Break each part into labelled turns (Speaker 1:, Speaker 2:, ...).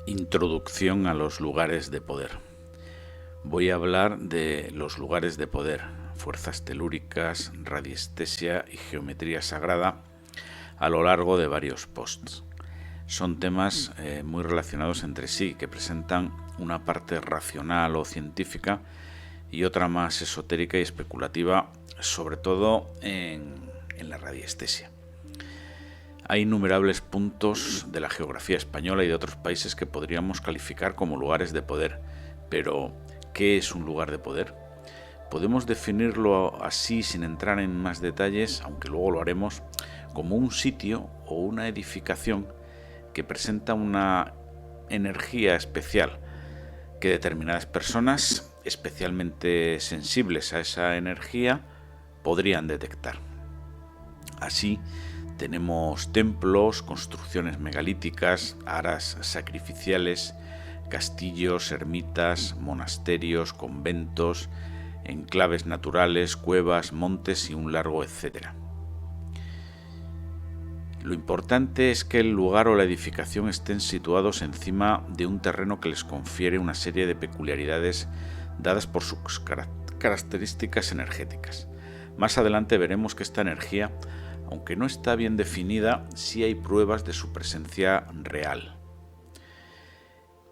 Speaker 1: Introducción a los lugares de poder. Voy a hablar de los lugares de poder, fuerzas telúricas, radiestesia y geometría sagrada a lo largo de varios posts. Son temas muy relacionados entre sí, que presentan una parte racional o científica y otra más esotérica y especulativa, sobre todo en la radiestesia. Hay innumerables puntos de la geografía española y de otros países que podríamos calificar como lugares de poder. Pero, ¿qué es un lugar de poder? Podemos definirlo así sin entrar en más detalles, aunque luego lo haremos, como un sitio o una edificación que presenta una energía especial que determinadas personas, especialmente sensibles a esa energía, podrían detectar. Así, tenemos templos, construcciones megalíticas, aras sacrificiales, castillos, ermitas, monasterios, conventos, enclaves naturales, cuevas, montes y un largo etcétera. Lo importante es que el lugar o la edificación estén situados encima de un terreno que les confiere una serie de peculiaridades dadas por sus características energéticas. Más adelante veremos que esta energía, aunque no está bien definida, sí hay pruebas de su presencia real.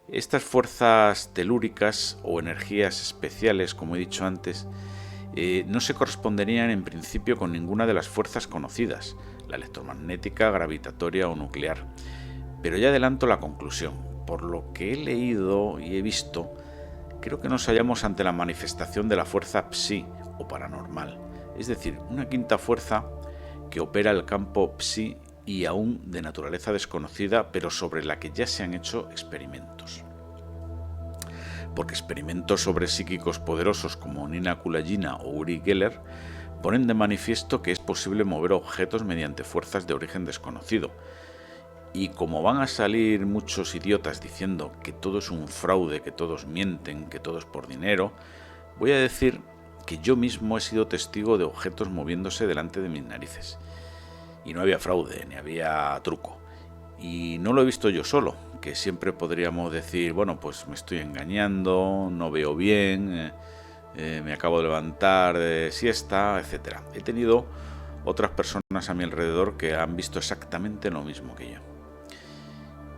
Speaker 1: Estas fuerzas telúricas o energías especiales, como he dicho antes, no se corresponderían en principio con ninguna de las fuerzas conocidas, la electromagnética, gravitatoria o nuclear. Pero ya adelanto la conclusión. Por lo que he leído y he visto, creo que nos hallamos ante la manifestación de la fuerza psi o paranormal, es decir, una quinta fuerza que opera el campo psi y aún de naturaleza desconocida, pero sobre la que ya se han hecho experimentos. Porque experimentos sobre psíquicos poderosos como Nina Kulagina o Uri Geller ponen de manifiesto que es posible mover objetos mediante fuerzas de origen desconocido. Y como van a salir muchos idiotas diciendo que todo es un fraude, que todos mienten, que todo es por dinero, voy a decir que yo mismo he sido testigo de objetos moviéndose delante de mis narices. Y no había fraude, ni había truco. Y no lo he visto yo solo, que siempre podríamos decir, bueno, pues me estoy engañando, no veo bien, me acabo de levantar de siesta, etc. He tenido otras personas a mi alrededor que han visto exactamente lo mismo que yo.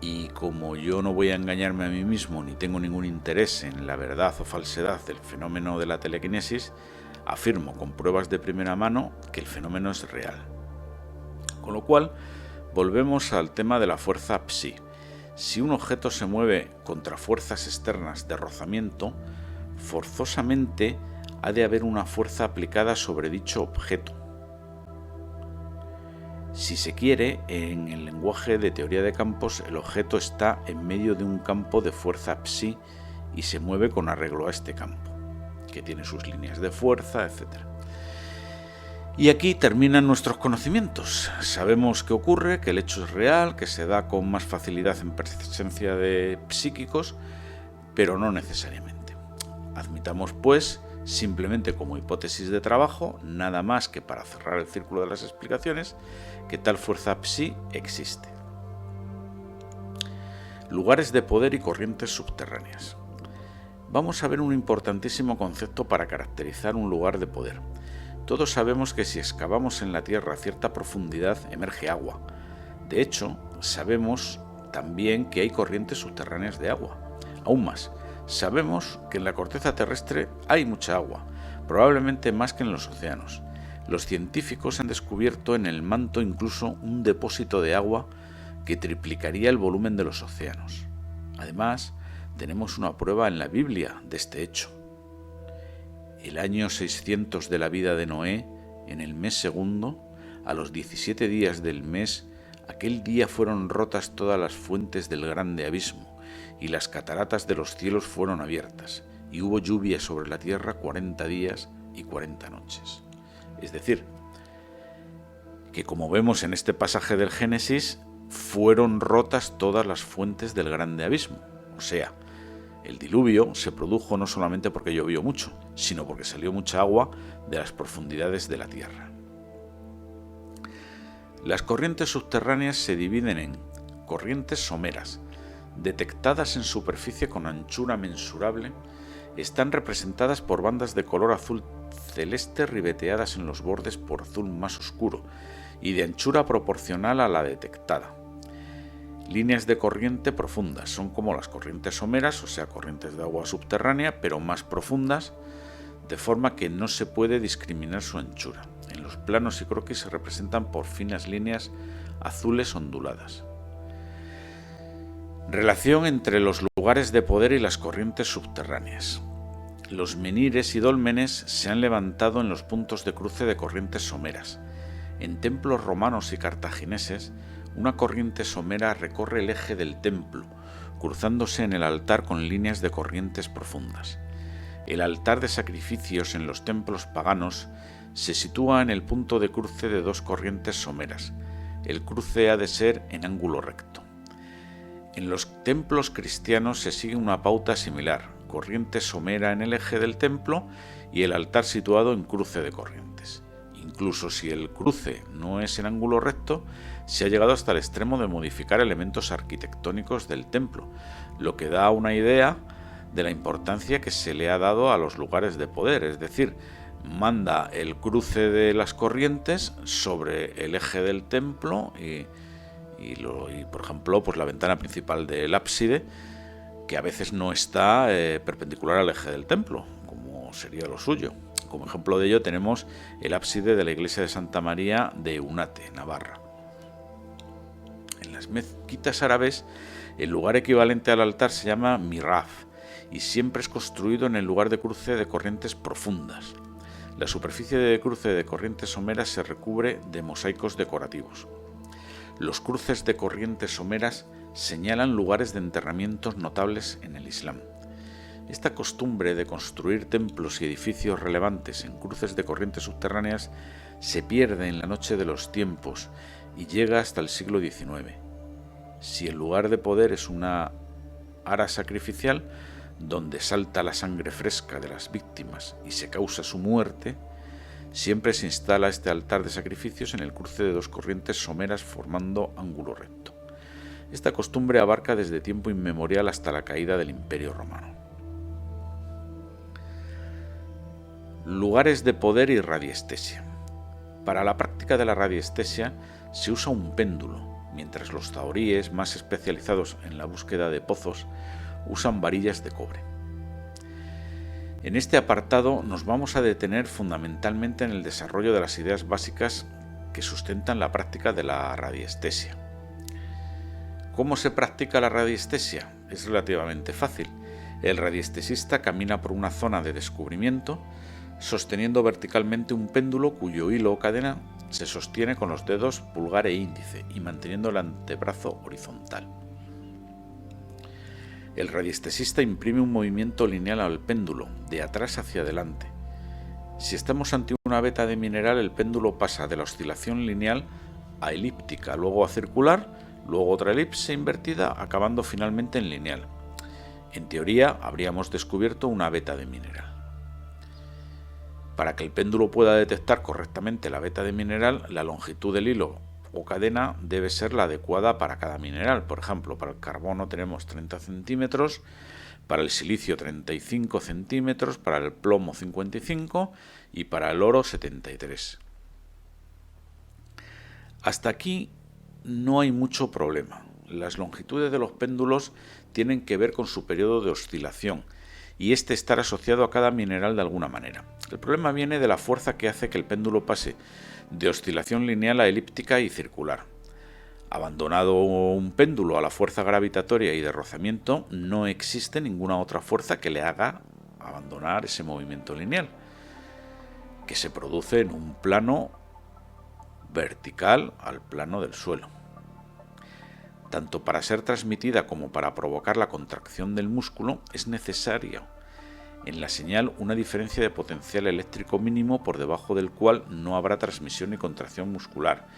Speaker 1: Y como yo no voy a engañarme a mí mismo ni tengo ningún interés en la verdad o falsedad del fenómeno de la telequinesis, afirmo con pruebas de primera mano que el fenómeno es real. Con lo cual, volvemos al tema de la fuerza psi. Si un objeto se mueve contra fuerzas externas de rozamiento, forzosamente ha de haber una fuerza aplicada sobre dicho objeto. Si se quiere, en el lenguaje de teoría de campos, el objeto está en medio de un campo de fuerza psi y se mueve con arreglo a este campo, que tiene sus líneas de fuerza, etc. Y aquí terminan nuestros conocimientos. Sabemos qué ocurre, que el hecho es real, que se da con más facilidad en presencia de psíquicos, pero no necesariamente. Admitamos, pues, simplemente como hipótesis de trabajo, nada más que para cerrar el círculo de las explicaciones, que tal fuerza psi existe. Lugares de poder y corrientes subterráneas. Vamos a ver un importantísimo concepto para caracterizar un lugar de poder. Todos sabemos que si excavamos en la tierra a cierta profundidad emerge agua. De hecho, sabemos también que hay corrientes subterráneas de agua. Aún más, sabemos que en la corteza terrestre hay mucha agua, probablemente más que en los océanos. Los científicos han descubierto en el manto incluso un depósito de agua que triplicaría el volumen de los océanos. Además, tenemos una prueba en la Biblia de este hecho. El año 600 de la vida de Noé, en el mes segundo, a los 17 días del mes, aquel día fueron rotas todas las fuentes del grande abismo, y las cataratas de los cielos fueron abiertas, y hubo lluvia sobre la tierra 40 días y 40 noches. Es decir, que como vemos en este pasaje del Génesis, fueron rotas todas las fuentes del grande abismo. O sea, el diluvio se produjo no solamente porque llovió mucho, sino porque salió mucha agua de las profundidades de la tierra. Las corrientes subterráneas se dividen en corrientes someras, detectadas en superficie con anchura mensurable, están representadas por bandas de color azul celeste ribeteadas en los bordes por azul más oscuro y de anchura proporcional a la detectada. Líneas de corriente profundas son como las corrientes someras, o sea, corrientes de agua subterránea, pero más profundas, de forma que no se puede discriminar su anchura. En los planos y croquis se representan por finas líneas azules onduladas. Relación entre los lugares de poder y las corrientes subterráneas. Los menhires y dólmenes se han levantado en los puntos de cruce de corrientes someras. En templos romanos y cartagineses, una corriente somera recorre el eje del templo, cruzándose en el altar con líneas de corrientes profundas. El altar de sacrificios en los templos paganos se sitúa en el punto de cruce de dos corrientes someras. El cruce ha de ser en ángulo recto. En los templos cristianos se sigue una pauta similar, corriente somera en el eje del templo y el altar situado en cruce de corrientes. Incluso si el cruce no es en ángulo recto, se ha llegado hasta el extremo de modificar elementos arquitectónicos del templo, lo que da una idea de la importancia que se le ha dado a los lugares de poder, es decir, manda el cruce de las corrientes sobre el eje del templo y por ejemplo, pues la ventana principal del ábside, que a veces no está perpendicular al eje del templo, como sería lo suyo. Como ejemplo de ello tenemos el ábside de la iglesia de Santa María de Unate, Navarra. En las mezquitas árabes, el lugar equivalente al altar se llama mihrab y siempre es construido en el lugar de cruce de corrientes profundas. La superficie de cruce de corrientes someras se recubre de mosaicos decorativos. Los cruces de corrientes someras señalan lugares de enterramientos notables en el Islam. Esta costumbre de construir templos y edificios relevantes en cruces de corrientes subterráneas se pierde en la noche de los tiempos y llega hasta el siglo XIX. Si el lugar de poder es una ara sacrificial, donde salta la sangre fresca de las víctimas y se causa su muerte, siempre se instala este altar de sacrificios en el cruce de dos corrientes someras formando ángulo recto. Esta costumbre abarca desde tiempo inmemorial hasta la caída del Imperio Romano. Lugares de poder y radiestesia. Para la práctica de la radiestesia se usa un péndulo, mientras los zahoríes, más especializados en la búsqueda de pozos, usan varillas de cobre. En este apartado nos vamos a detener fundamentalmente en el desarrollo de las ideas básicas que sustentan la práctica de la radiestesia. ¿Cómo se practica la radiestesia? Es relativamente fácil. El radiestesista camina por una zona de descubrimiento sosteniendo verticalmente un péndulo cuyo hilo o cadena se sostiene con los dedos pulgar e índice y manteniendo el antebrazo horizontal. El radiestesista imprime un movimiento lineal al péndulo, de atrás hacia adelante. Si estamos ante una veta de mineral, el péndulo pasa de la oscilación lineal a elíptica, luego a circular, luego otra elipse invertida, acabando finalmente en lineal. En teoría, habríamos descubierto una veta de mineral. Para que el péndulo pueda detectar correctamente la veta de mineral, la longitud del hilo o cadena debe ser la adecuada para cada mineral. Por ejemplo, para el carbono tenemos 30 centímetros, para el silicio 35 centímetros, para el plomo 55 y para el oro 73. Hasta aquí no hay mucho problema. Las longitudes de los péndulos tienen que ver con su periodo de oscilación y este estar asociado a cada mineral de alguna manera. El problema viene de la fuerza que hace que el péndulo pase de oscilación lineal a elíptica y circular. Abandonado un péndulo a la fuerza gravitatoria y de rozamiento, no existe ninguna otra fuerza que le haga abandonar ese movimiento lineal, que se produce en un plano vertical al plano del suelo. Tanto para ser transmitida como para provocar la contracción del músculo es necesario en la señal una diferencia de potencial eléctrico mínimo por debajo del cual no habrá transmisión ni contracción muscular.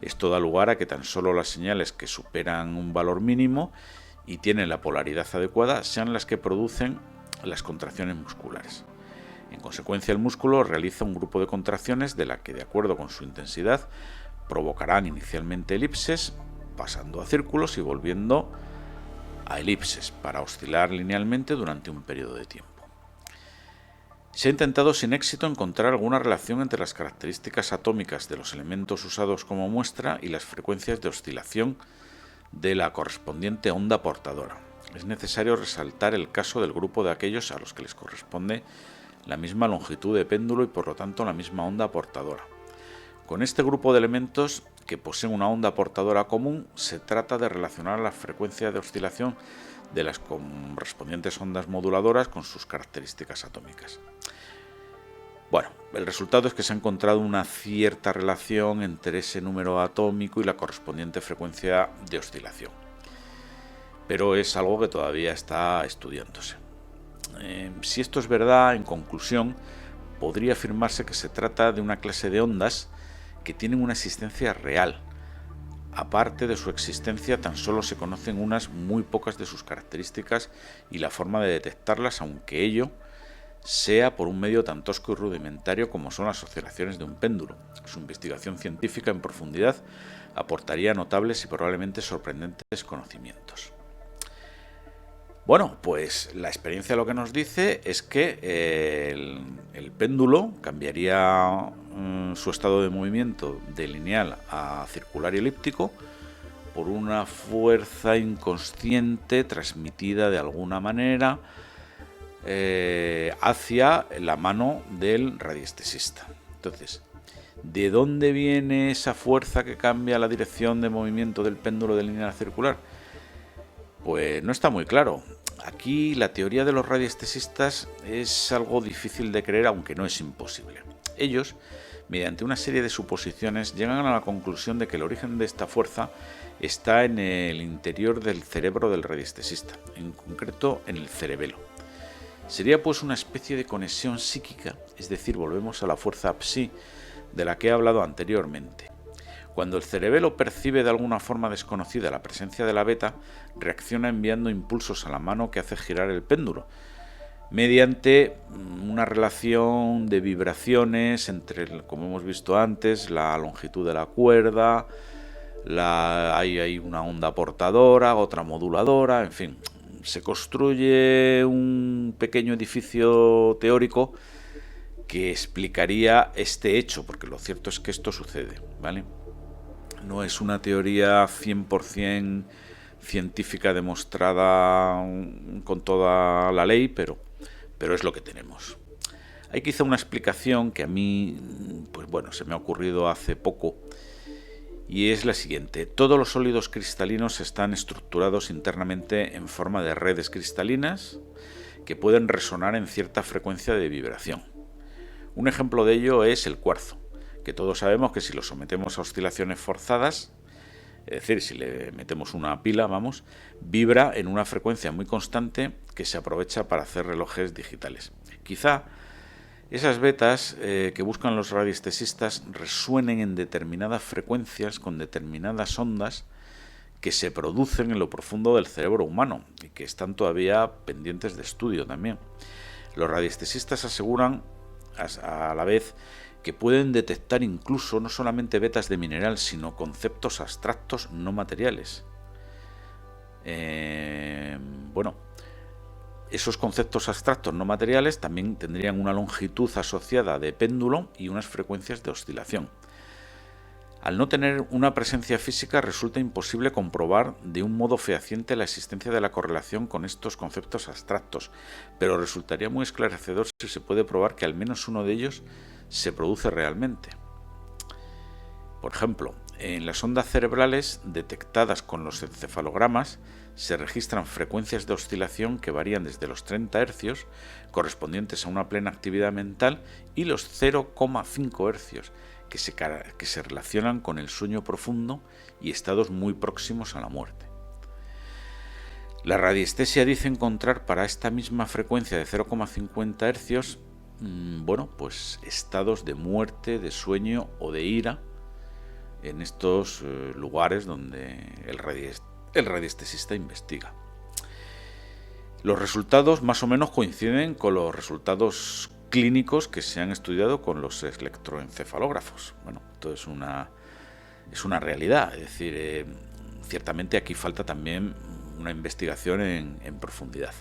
Speaker 1: Esto da lugar a que tan solo las señales que superan un valor mínimo y tienen la polaridad adecuada sean las que producen las contracciones musculares. En consecuencia, el músculo realiza un grupo de contracciones de la que, de acuerdo con su intensidad, provocarán inicialmente elipses, pasando a círculos y volviendo a elipses para oscilar linealmente durante un periodo de tiempo. Se ha intentado sin éxito encontrar alguna relación entre las características atómicas de los elementos usados como muestra y las frecuencias de oscilación de la correspondiente onda portadora. Es necesario resaltar el caso del grupo de aquellos a los que les corresponde la misma longitud de péndulo y por lo tanto la misma onda portadora. Con este grupo de elementos que poseen una onda portadora común, se trata de relacionar la frecuencia de oscilación de las correspondientes ondas moduladoras con sus características atómicas. Bueno, el resultado es que se ha encontrado una cierta relación entre ese número atómico y la correspondiente frecuencia de oscilación, pero es algo que todavía está estudiándose. Si esto es verdad, en conclusión, podría afirmarse que se trata de una clase de ondas que tienen una existencia real. Aparte de su existencia, tan solo se conocen unas muy pocas de sus características y la forma de detectarlas, aunque ello sea por un medio tan tosco y rudimentario como son las oscilaciones de un péndulo. Su investigación científica en profundidad aportaría notables y probablemente sorprendentes conocimientos. Bueno, pues la experiencia lo que nos dice es que el péndulo cambiaría su estado de movimiento de lineal a circular y elíptico por una fuerza inconsciente transmitida de alguna manera hacia la mano del radiestesista. Entonces, ¿de dónde viene esa fuerza que cambia la dirección de movimiento del péndulo de lineal a circular? Pues no está muy claro. Aquí la teoría de los radiestesistas es algo difícil de creer, aunque no es imposible. Ellos, mediante una serie de suposiciones, llegan a la conclusión de que el origen de esta fuerza está en el interior del cerebro del radiestesista, en concreto en el cerebelo. Sería pues una especie de conexión psíquica, es decir, volvemos a la fuerza psi de la que he hablado anteriormente. Cuando el cerebelo percibe de alguna forma desconocida la presencia de la beta, reacciona enviando impulsos a la mano que hace girar el péndulo, mediante una relación de vibraciones entre, como hemos visto antes, la longitud de la cuerda, hay una onda portadora, otra moduladora, en fin, se construye un pequeño edificio teórico que explicaría este hecho, porque lo cierto es que esto sucede, ¿vale? No es una teoría 100% científica demostrada con toda la ley, pero es lo que tenemos. Hay quizá una explicación que a mí, pues bueno, se me ha ocurrido hace poco, y es la siguiente. Todos los sólidos cristalinos están estructurados internamente en forma de redes cristalinas que pueden resonar en cierta frecuencia de vibración. Un ejemplo de ello es el cuarzo, que todos sabemos que si lo sometemos a oscilaciones forzadas, es decir, si le metemos una pila, vibra en una frecuencia muy constante que se aprovecha para hacer relojes digitales. Quizá esas betas que buscan los radiestesistas resuenen en determinadas frecuencias con determinadas ondas que se producen en lo profundo del cerebro humano y que están todavía pendientes de estudio también. Los radiestesistas aseguran a la vez que pueden detectar incluso no solamente betas de mineral, sino conceptos abstractos no materiales. Esos conceptos abstractos no materiales también tendrían una longitud asociada de péndulo y unas frecuencias de oscilación. Al no tener una presencia física, resulta imposible comprobar de un modo fehaciente la existencia de la correlación con estos conceptos abstractos, pero resultaría muy esclarecedor si se puede probar que al menos uno de ellos se produce realmente. Por ejemplo, en las ondas cerebrales detectadas con los encefalogramas se registran frecuencias de oscilación que varían desde los 30 Hz, correspondientes a una plena actividad mental, y los 0,5 Hz, que se relacionan con el sueño profundo y estados muy próximos a la muerte. La radiestesia dice encontrar para esta misma frecuencia de 0,50 Hz pues estados de muerte, de sueño o de ira en estos lugares donde el radiestesista investiga. Los resultados más o menos coinciden con los resultados clínicos que se han estudiado con los electroencefalógrafos. Bueno, esto es una realidad, es decir, ciertamente aquí falta también una investigación en profundidad.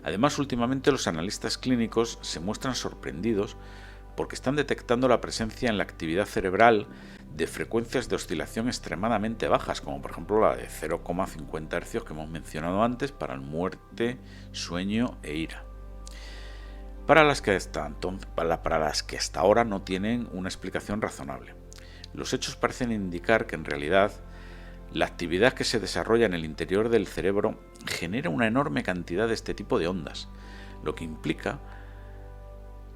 Speaker 1: Además, últimamente los analistas clínicos se muestran sorprendidos porque están detectando la presencia en la actividad cerebral de frecuencias de oscilación extremadamente bajas, como por ejemplo la de 0,50 Hz que hemos mencionado antes para el muerte, sueño e ira, para las que hasta ahora no tienen una explicación razonable. Los hechos parecen indicar que en realidad la actividad que se desarrolla en el interior del cerebro genera una enorme cantidad de este tipo de ondas, lo que implica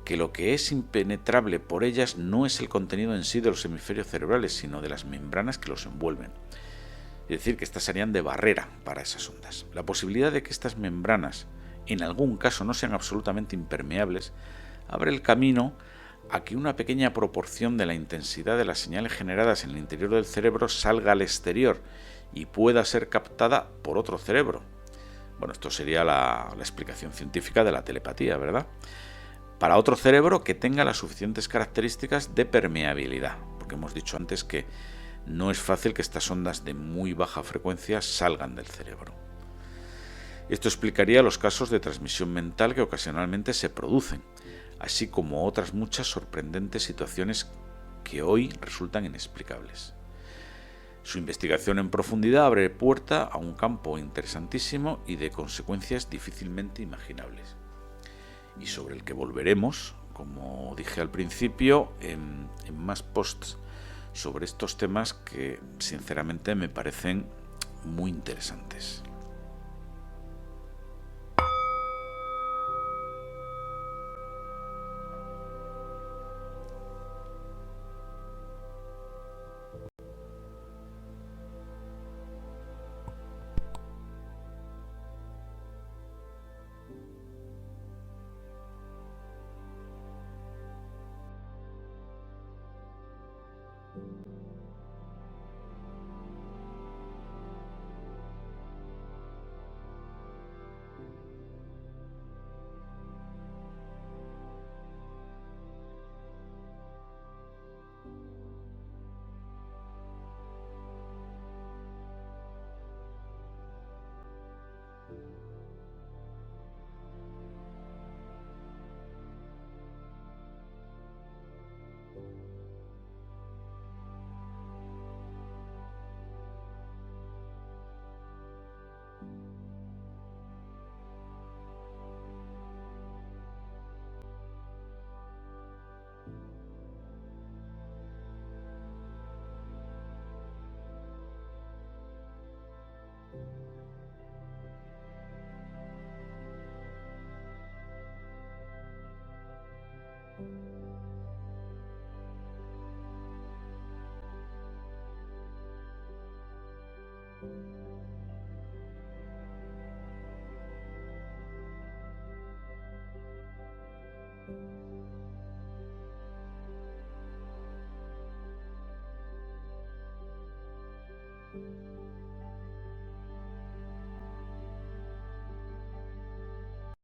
Speaker 1: que lo que es impenetrable por ellas no es el contenido en sí de los hemisferios cerebrales, sino de las membranas que los envuelven. Es decir, que estas serían de barrera para esas ondas. La posibilidad de que estas membranas en algún caso no sean absolutamente impermeables abre el camino a que una pequeña proporción de la intensidad de las señales generadas en el interior del cerebro salga al exterior y pueda ser captada por otro cerebro. Bueno, esto sería la explicación científica de la telepatía, ¿verdad? Para otro cerebro que tenga las suficientes características de permeabilidad, porque hemos dicho antes que no es fácil que estas ondas de muy baja frecuencia salgan del cerebro. Esto explicaría los casos de transmisión mental que ocasionalmente se producen, así como otras muchas sorprendentes situaciones que hoy resultan inexplicables. Su investigación en profundidad abre puerta a un campo interesantísimo y de consecuencias difícilmente imaginables, y sobre el que volveremos, como dije al principio, en más posts sobre estos temas que sinceramente me parecen muy interesantes.